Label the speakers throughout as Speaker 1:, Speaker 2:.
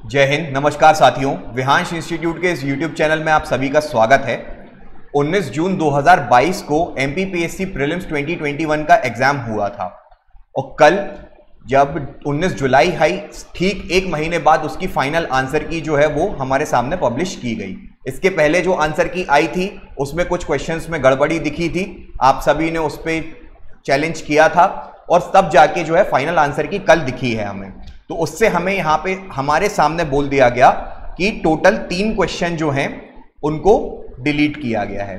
Speaker 1: जय हिंद, नमस्कार साथियों। विहांश इंस्टीट्यूट के इस यूट्यूब चैनल में आप सभी का स्वागत है। 19 जून 2022 को एमपीपीएससी प्रीलिम्स 2021 का एग्जाम हुआ था और कल जब 19 जुलाई आई, ठीक एक महीने बाद उसकी फाइनल आंसर की जो है वो हमारे सामने पब्लिश की गई। इसके पहले जो आंसर की आई थी उसमें कुछ क्वेश्चंस में गड़बड़ी दिखी थी, आप सभी ने उस पर चैलेंज किया था और तब जाके जो है फाइनल आंसर की कल दिखी है हमें। तो उससे हमें यहाँ पे हमारे सामने बोल दिया गया कि टोटल 3 क्वेश्चन जो हैं उनको डिलीट किया गया है।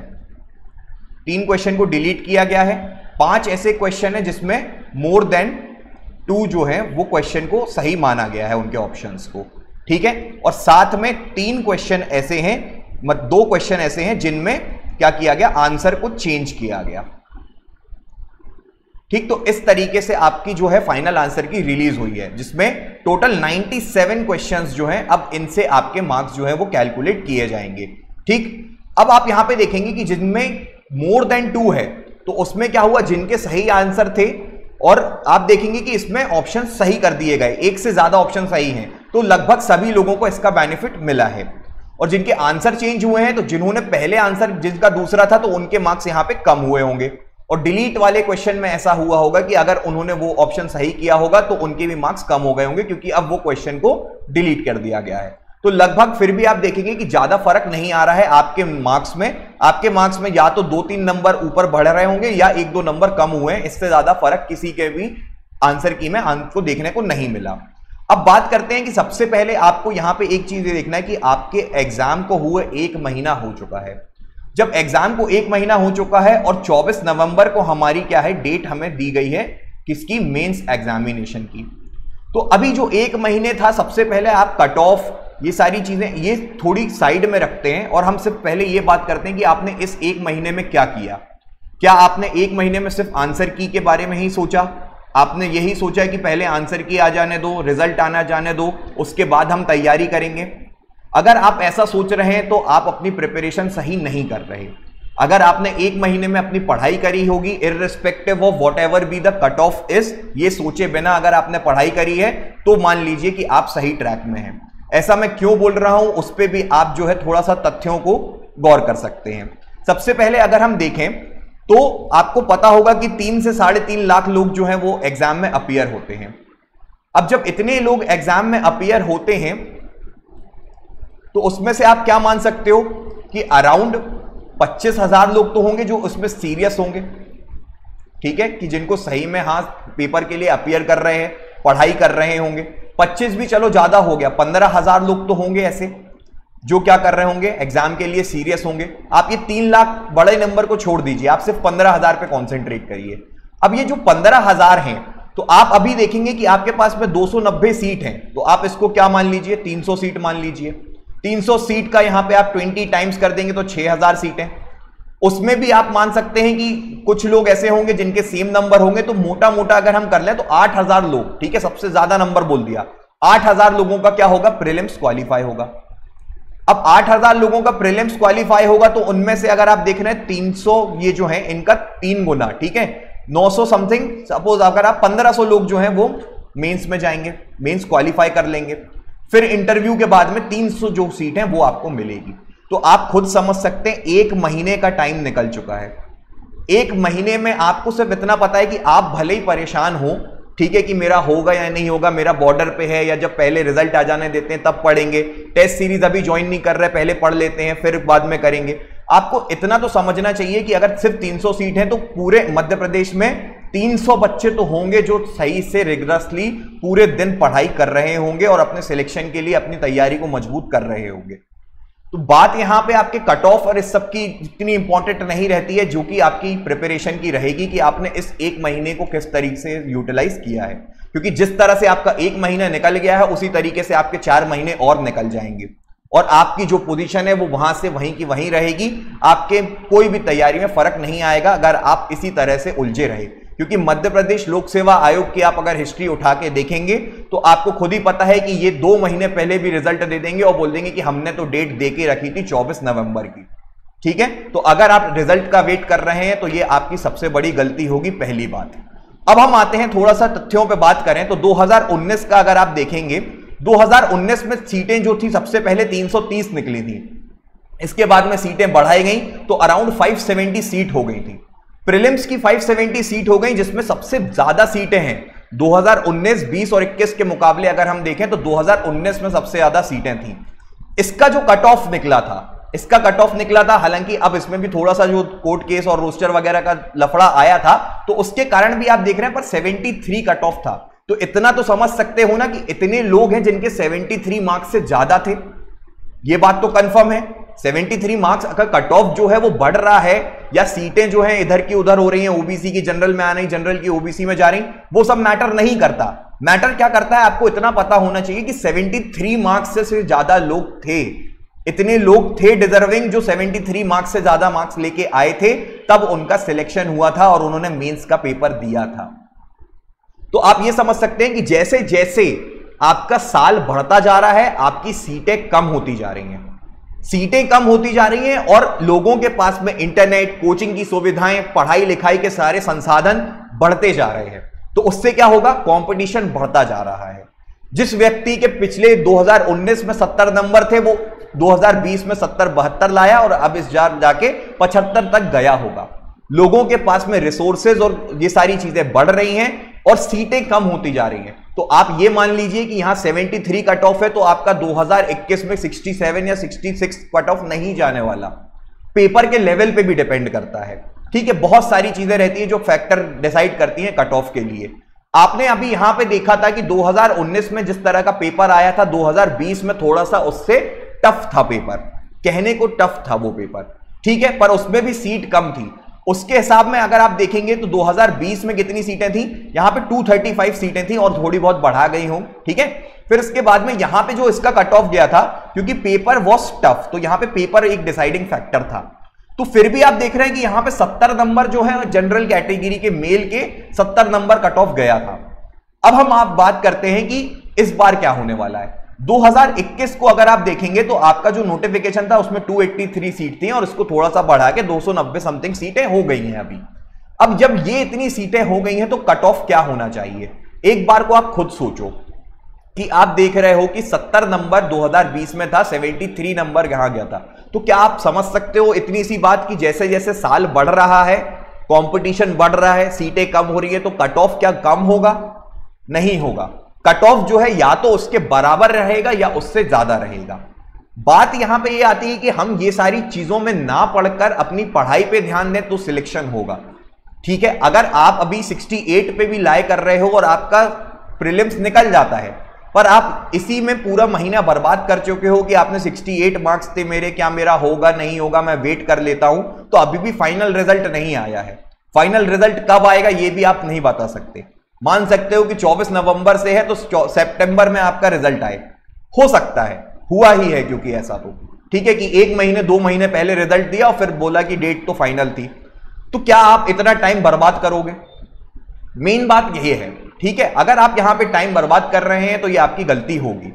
Speaker 1: 3 क्वेश्चन को डिलीट किया गया है। 5 ऐसे क्वेश्चन है जिसमें मोर देन 2 जो है वो क्वेश्चन को सही माना गया है, उनके ऑप्शंस को, ठीक है। और साथ में 3 क्वेश्चन ऐसे हैं, 2 क्वेश्चन ऐसे हैं जिनमें क्या किया गया, आंसर को चेंज किया गया, ठीक। तो इस तरीके से आपकी जो है फाइनल आंसर की रिलीज हुई है, जिसमें टोटल 97 क्वेश्चंस जो हैं, अब इनसे आपके मार्क्स जो है वो कैलकुलेट किए जाएंगे, ठीक। अब आप यहां पे देखेंगे कि जिनमें मोर देन 2 है तो उसमें क्या हुआ, जिनके सही आंसर थे, और आप देखेंगे कि इसमें ऑप्शन सही कर दिए गए, एक से ज्यादा ऑप्शन सही हैं, तो लगभग सभी लोगों को इसका बेनिफिट मिला है। और जिनके आंसर चेंज हुए हैं, तो जिन्होंने पहले आंसर जिनका दूसरा था तो उनके मार्क्स यहां पे कम हुए होंगे। और डिलीट वाले क्वेश्चन में ऐसा हुआ होगा कि अगर उन्होंने वो ऑप्शन सही किया होगा तो उनके भी मार्क्स कम हो गए होंगे, क्योंकि अब वो क्वेश्चन को डिलीट कर दिया गया है। तो लगभग फिर भी आप देखेंगे कि ज्यादा फर्क नहीं आ रहा है आपके मार्क्स में। आपके मार्क्स में या तो 2-3 नंबर ऊपर बढ़ रहे होंगे या 1-2 नंबर कम हुए हैं। इससे ज्यादा फर्क किसी के भी आंसर की में आपको देखने को नहीं मिला। अब बात करते हैं कि सबसे पहले आपको यहां पे एक चीज ये देखना है कि आपके एग्जाम को हुए 1 महीना हो चुका है। जब एग्जाम को 1 महीना हो चुका है और 24 नवंबर को हमारी क्या है, डेट हमें दी गई है किसकी, मेंस एग्जामिनेशन की। तो अभी जो 1 महीने था, सबसे पहले आप कट ऑफ, ये सारी चीजें ये थोड़ी साइड में रखते हैं और हम सिर्फ पहले ये बात करते हैं कि आपने इस 1 महीने में क्या किया। क्या आपने 1 महीने में सिर्फ आंसर की के बारे में ही सोचा? आपने यही सोचा कि पहले आंसर की आ जाने दो, रिजल्ट आना जाने दो, उसके बाद हम तैयारी करेंगे? अगर आप ऐसा सोच रहे हैं तो आप अपनी प्रिपरेशन सही नहीं कर रहे। अगर आपने 1 महीने में अपनी पढ़ाई करी होगी, irrespective of whatever be the cut off is, ये सोचे बिना अगर आपने पढ़ाई करी है तो मान लीजिए कि आप सही ट्रैक में हैं। ऐसा मैं क्यों बोल रहा हूं, उस पर भी आप जो है थोड़ा सा तथ्यों को गौर कर सकते हैं। सबसे पहले अगर हम देखें तो आपको पता होगा कि 3 से 3.5 लाख लोग जो हैं वो एग्जाम में अपीयर होते हैं। अब जब इतने लोग एग्जाम में अपीयर होते हैं तो उसमें से आप क्या मान सकते हो कि अराउंड 25,000 लोग तो होंगे जो उसमें सीरियस होंगे, ठीक है, कि जिनको सही में हाँ पेपर के लिए अपीयर कर रहे हैं, पढ़ाई कर रहे होंगे। 25 भी चलो ज्यादा हो गया, 15,000 लोग तो होंगे ऐसे जो क्या कर रहे होंगे, एग्जाम के लिए सीरियस होंगे। आप ये 3 लाख बड़े नंबर को छोड़ दीजिए, आप सिर्फ 15,000 पे कॉन्सेंट्रेट करिए। अब ये जो 15,000 हैं, तो आप अभी देखेंगे कि आपके पास में 290 सीट हैं, तो आप इसको क्या मान लीजिए, 300 सीट मान लीजिए। 300 सीट का यहां पे आप 20 टाइम्स कर देंगे तो 6,000 सीटें। उसमें भी आप मान सकते हैं कि कुछ लोग ऐसे होंगे जिनके सेम नंबर होंगे, तो मोटा मोटा अगर हम कर लें तो 8,000 लोग, ठीक है, सबसे ज्यादा नंबर बोल दिया, 8,000 लोगों का क्या होगा, प्रीलिम्स क्वालिफाई होगा। अब 8,000 लोगों का प्रीलिम्स क्वालिफाई होगा तो उनमें से अगर आप देख रहे हैं 300 ये जो है इनका 3 गुना, ठीक है, 900 समथिंग। सपोज अगर आप 1500 लोग जो हैं वो मेंस में जाएंगे, मेंस क्वालिफाई कर लेंगे, फिर इंटरव्यू के बाद में 300 जो सीट है वो आपको मिलेगी। तो आप खुद समझ सकते हैं 1 महीने का टाइम निकल चुका है। 1 महीने में आपको सिर्फ इतना पता है कि आप भले ही परेशान हो, ठीक है, कि मेरा होगा या नहीं होगा, मेरा बॉर्डर पे है, या जब पहले रिजल्ट आ जाने देते हैं तब पढ़ेंगे, टेस्ट सीरीज अभी ज्वाइन नहीं कर रहे, पहले पढ़ लेते हैं फिर बाद में करेंगे। आपको इतना तो समझना चाहिए कि अगर सिर्फ 300 सीट है तो पूरे मध्य प्रदेश में 300 बच्चे तो होंगे जो सही से रिगरसली पूरे दिन पढ़ाई कर रहे होंगे और अपने सिलेक्शन के लिए अपनी तैयारी को मजबूत कर रहे होंगे। तो बात यहां पे आपके कट ऑफ और इस सब की इतनी इंपॉर्टेंट नहीं रहती है, जो कि आपकी प्रिपरेशन की रहेगी कि आपने इस 1 महीने को किस तरीके से यूटिलाइज किया है। क्योंकि जिस तरह से आपका 1 महीना निकल गया है उसी तरीके से आपके 4 महीने और निकल जाएंगे और आपकी जो पोजीशन है वो वहां से वहीं की वहीं रहेगी। आपके कोई भी तैयारी में फर्क नहीं आएगा अगर आप इसी तरह से उलझे रहे। क्योंकि मध्य प्रदेश लोक सेवा आयोग की आप अगर हिस्ट्री उठा के देखेंगे तो आपको खुद ही पता है कि ये 2 महीने पहले भी रिजल्ट दे देंगे और बोल देंगे कि हमने तो डेट दे के रखी थी 24 नवंबर की, ठीक है। तो अगर आप रिजल्ट का वेट कर रहे हैं तो ये आपकी सबसे बड़ी गलती होगी, पहली बात। अब हम आते हैं थोड़ा सा तथ्यों पे बात करें तो 2019 का अगर आप देखेंगे 2019 में सीटें जो थी सबसे पहले 330 निकली थी, इसके बाद में सीटें बढ़ाई गई तो अराउंड 570 सीट हो गई थी। प्रीलिम्स की 570 सीट हो गई, जिसमें सबसे ज्यादा सीटें हैं 2019, 20 और 21 के मुकाबले अगर हम देखें तो 2019 में सबसे ज्यादा सीटें थी। इसका जो कट ऑफ निकला था, हालांकि अब इसमें भी थोड़ा सा जो कोर्ट केस और रोस्टर वगैरह का लफड़ा आया था तो उसके कारण भी आप देख रहे हैं, पर 73 कट ऑफ था। तो इतना तो समझ सकते हो ना कि इतने लोग हैं जिनके 73 मार्क्स से ज्यादा थे, ये बात तो कंफर्म है। 73 मार्क्स अगर कट ऑफ जो है वो बढ़ रहा है या सीटें जो है इधर की उधर हो रही हैं, ओबीसी की जनरल में आ रही, जनरल की ओबीसी में जा रही, वो सब मैटर नहीं करता। मैटर क्या करता है, आपको इतना पता होना चाहिए कि 73 मार्क्स से ज्यादा लोग थे, इतने लोग थे डिजर्विंग जो 73 मार्क्स से ज्यादा मार्क्स लेके आए थे, तब उनका सिलेक्शन हुआ था और उन्होंने मेंस का पेपर दिया था। तो आप ये समझ सकते हैं कि जैसे जैसे आपका साल बढ़ता जा रहा है, आपकी सीटें कम होती जा रही हैं, और लोगों के पास में इंटरनेट, कोचिंग की सुविधाएं, पढ़ाई लिखाई के सारे संसाधन बढ़ते जा रहे हैं। तो उससे क्या होगा, कंपटीशन बढ़ता जा रहा है। जिस व्यक्ति के पिछले 2019 में 70 नंबर थे, वो 2020 में 70-72 लाया और अब इस जाके 75 तक गया होगा। लोगों के पास में रिसोर्सेज और ये सारी चीजें बढ़ रही हैं और सीटें कम होती जा रही हैं। तो आप ये मान लीजिए कि यहां 73 कट ऑफ है, तो आपका 2021 में 67 या 66 कट ऑफ नहीं जाने वाला। पेपर के लेवल पे भी डिपेंड करता है, ठीक है। बहुत सारी चीजें रहती हैं जो फैक्टर डिसाइड करती हैं कट ऑफ के लिए। आपने अभी यहां पे देखा था कि 2019 में जिस तरह का पेपर आया था, 2020 में थोड़ा सा उससे टफ था पेपर, कहने को टफ था वो पेपर, ठीक है, पर उसमें भी सीट कम थी। उसके हिसाब में अगर आप देखेंगे तो 2020 में कितनी सीटें थी, यहां पे 235 सीटें थी और थोड़ी बहुत बढ़ा गई हों, ठीक है। फिर इसके बाद में यहां पे जो इसका कट ऑफ गया था, क्योंकि पेपर वॉज टफ, तो यहां पे पेपर एक डिसाइडिंग फैक्टर था। तो फिर भी आप देख रहे हैं कि यहां पे 70 नंबर जो है जनरल कैटेगरी के मेल के 70 नंबर कट ऑफ गया था। अब हम आप बात करते हैं कि इस बार क्या होने वाला है। 2021 को अगर आप देखेंगे तो आपका जो नोटिफिकेशन था उसमें 283 सीट थी और इसको थोड़ा सा बढ़ा के 290 समथिंग सीटें हो गई हैं अभी। अब जब ये इतनी सीटें हो गई हैं तो कट ऑफ क्या होना चाहिए, एक बार को आप खुद सोचो कि आप देख रहे हो कि 70 नंबर 2020 में था, 73 नंबर यहां गया था। तो क्या आप समझ सकते हो इतनी सी बात कि जैसे जैसे साल बढ़ रहा है, कंपटीशन बढ़ रहा है, सीटें कम हो रही है, तो कट ऑफ क्या कम होगा? नहीं होगा। कट ऑफ जो है या तो उसके बराबर रहेगा या उससे ज्यादा रहेगा। बात यहां पे ये आती है कि हम ये सारी चीजों में ना पढ़कर अपनी पढ़ाई पे ध्यान दें तो सिलेक्शन होगा, ठीक है। अगर आप अभी 68 पे भी लाए कर रहे हो और आपका प्रीलिम्स निकल जाता है, पर आप इसी में पूरा महीना बर्बाद कर चुके हो कि आपने 68 मार्क्स थे मेरे, क्या मेरा होगा नहीं होगा, मैं वेट कर लेता हूं, तो अभी भी फाइनल रिजल्ट नहीं आया है। फाइनल रिजल्ट कब आएगा ये भी आप नहीं बता सकते। मान सकते हो कि 24 नवंबर से है तो सितंबर में आपका रिजल्ट आए, हो सकता है, हुआ ही है क्योंकि ऐसा तो, ठीक है, कि 1 महीने 2 महीने पहले रिजल्ट दिया और फिर बोला कि डेट तो फाइनल थी। तो क्या आप इतना टाइम बर्बाद करोगे? मेन बात यही है, ठीक है। अगर आप यहां पे टाइम बर्बाद कर रहे हैं तो ये आपकी गलती होगी।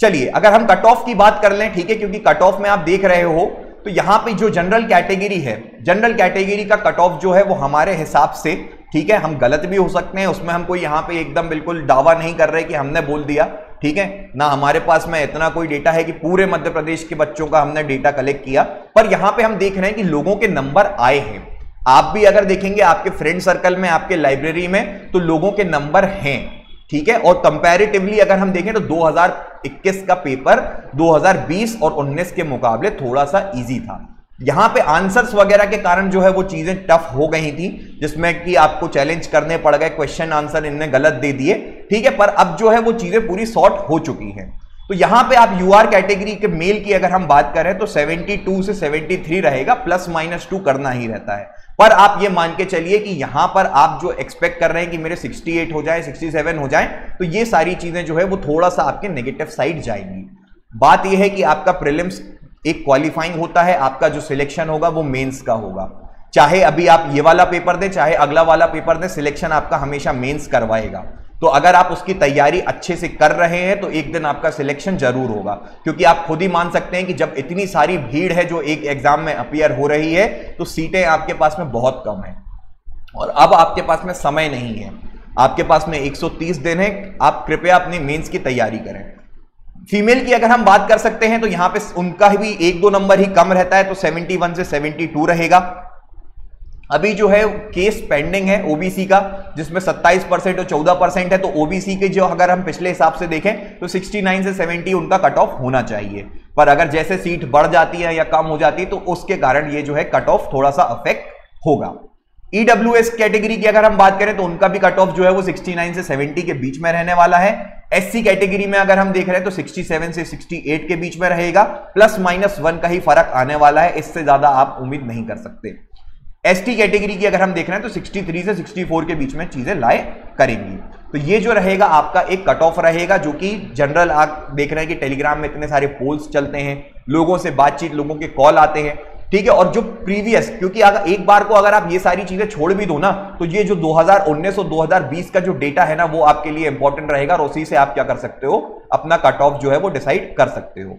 Speaker 1: चलिए अगर हम कट ऑफ की बात कर लें, ठीक है, क्योंकि कट ऑफ में आप देख रहे हो तो यहां पे जो जनरल कैटेगरी है, जनरल कैटेगरी का कट ऑफ जो है वो हमारे हिसाब से, ठीक है, हम गलत भी हो सकते हैं, उसमें हम कोई यहां पे एकदम बिल्कुल दावा नहीं कर रहे कि हमने बोल दिया, ठीक है ना, हमारे पास में इतना कोई डेटा है कि पूरे मध्य प्रदेश के बच्चों का हमने डेटा कलेक्ट किया, पर यहां पे हम देख रहे हैं कि लोगों के नंबर आए हैं। आप भी अगर देखेंगे आपके फ्रेंड सर्कल में, आपके लाइब्रेरी में, तो लोगों के नंबर हैं, ठीक है। और कंपैरेटिवली अगर हम देखें तो 2021 का पेपर 2020 और 19 के मुकाबले थोड़ा सा इजी था। यहां पे आंसर्स वगैरह के कारण जो है वो चीजें टफ हो गई थी, जिसमें कि आपको चैलेंज करने पड़ गए, क्वेश्चन आंसर इनने गलत दे दिए, ठीक है, पर अब जो है वो चीजें पूरी सॉर्ट हो चुकी हैं। तो यहां पे आप यूआर कैटेगरी के मेल की अगर हम बात करें तो 72 से 73 रहेगा, +-2 करना ही रहता है। पर आप ये मान के चलिए कि यहां पर आप जो एक्सपेक्ट कर रहे हैं कि मेरे 68 हो जाए, 67 हो जाए, तो ये सारी चीजें जो है वो थोड़ा सा आपके नेगेटिव साइड जाएंगी। बात यह है कि आपका प्रीलिम्स एक क्वालिफाइंग होता है, आपका जो सिलेक्शन होगा वो मेंस का होगा। चाहे अभी आप ये वाला पेपर दें, चाहे अगला वाला पेपर दें, सिलेक्शन आपका हमेशा मेंस करवाएगा। तो अगर आप उसकी तैयारी अच्छे से कर रहे हैं तो एक दिन आपका सिलेक्शन जरूर होगा, क्योंकि आप खुद ही मान सकते हैं कि जब इतनी सारी भीड़ है जो एक एग्जाम में अपीयर हो रही है, तो सीटें आपके पास में बहुत कम है और अब आपके पास में समय नहीं है, आपके पास में 130 दिन है। आप कृपया अपनी मेंस की तैयारी करें। फीमेल की अगर हम बात कर सकते हैं तो यहां पे उनका भी 1-2 नंबर ही कम रहता है, तो 71 से 72 रहेगा। अभी जो है केस पेंडिंग है ओबीसी का, जिसमें 27% और 14% है, तो ओबीसी के जो अगर हम पिछले हिसाब से देखें तो 69 से 70 उनका कट ऑफ होना चाहिए, पर अगर जैसे सीट बढ़ जाती है या कम हो जाती है तो उसके कारण ये जो है कट ऑफ थोड़ा सा अफेक्ट होगा। ईडब्ल्यूएस कैटेगरी की अगर हम बात करें तो उनका भी कट ऑफ जो है वो 69 से 70 के बीच में रहने वाला है। एससी कैटेगरी में अगर हम देख रहे हैं तो 67 से 68 के बीच में रहेगा, +-1 का ही फर्क आने वाला है, इससे ज्यादा आप उम्मीद नहीं कर सकते। एसटी कैटेगरी की अगर हम देख रहे हैं तो 63 से 64 के बीच में चीजें लाए करेंगी। तो ये जो रहेगा आपका एक कट ऑफ रहेगा, जो कि जनरल आप देख रहे हैं कि टेलीग्राम में इतने सारे पोल्स चलते हैं, लोगों से बातचीत, लोगों के कॉल आते हैं, ठीक है। और जो प्रीवियस, क्योंकि अगर एक बार को अगर आप ये सारी चीजें छोड़ भी दो ना, तो ये जो 2019 और 2020 का जो डेटा है ना, वो आपके लिए इंपॉर्टेंट रहेगा, और उसी से आप क्या कर सकते हो, अपना कट ऑफ जो है वो डिसाइड कर सकते हो।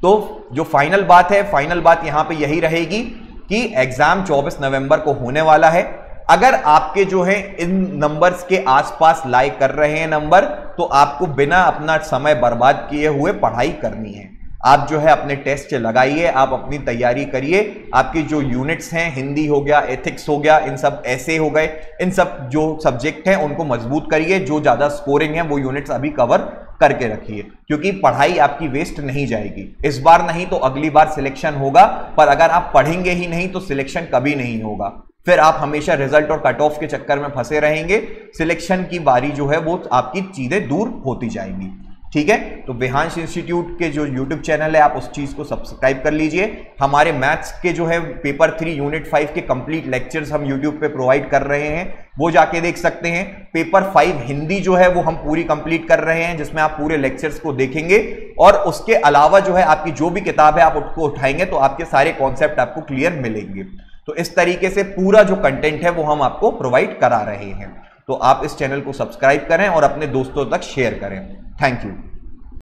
Speaker 1: तो जो फाइनल बात है, फाइनल बात यहां पे यही रहेगी कि एग्जाम 24 नवंबर को होने वाला है। अगर आपके जो है इन नंबर्स के आसपास लाई कर रहे हैं नंबर, तो आपको बिना अपना समय बर्बाद किए हुए पढ़ाई करनी है। आप जो है अपने टेस्ट लगाइए, आप अपनी तैयारी करिए, आपकी जो यूनिट्स हैं, हिंदी हो गया, एथिक्स हो गया, इन सब ऐसे हो गए, इन सब जो सब्जेक्ट हैं उनको मजबूत करिए। जो ज्यादा स्कोरिंग है वो यूनिट्स अभी कवर करके रखिए, क्योंकि पढ़ाई आपकी वेस्ट नहीं जाएगी। इस बार नहीं तो अगली बार सिलेक्शन होगा, पर अगर आप पढ़ेंगे ही नहीं तो सिलेक्शन कभी नहीं होगा। फिर आप हमेशा रिजल्ट और कट ऑफ के चक्कर में फंसे रहेंगे, सिलेक्शन की बारी जो है वो आपकी चीजें दूर होती जाएंगी, ठीक है। तो विहांश इंस्टीट्यूट के जो यूट्यूब चैनल है, आप उस चीज को सब्सक्राइब कर लीजिए। हमारे मैथ्स के जो है पेपर 3 यूनिट 5 के कंप्लीट लेक्चर्स हम यूट्यूब पे प्रोवाइड कर रहे हैं, वो जाके देख सकते हैं। पेपर 5 हिंदी जो है वो हम पूरी कंप्लीट कर रहे हैं, जिसमें आप पूरे लेक्चर्स को देखेंगे, और उसके अलावा जो है आपकी जो भी किताब है आप उसको उठाएंगे तो आपके सारे कॉन्सेप्ट आपको क्लियर मिलेंगे। तो इस तरीके से पूरा जो कंटेंट है वो हम आपको प्रोवाइड करा रहे हैं। तो आप इस चैनल को सब्सक्राइब करें और अपने दोस्तों तक शेयर करें। Thank you.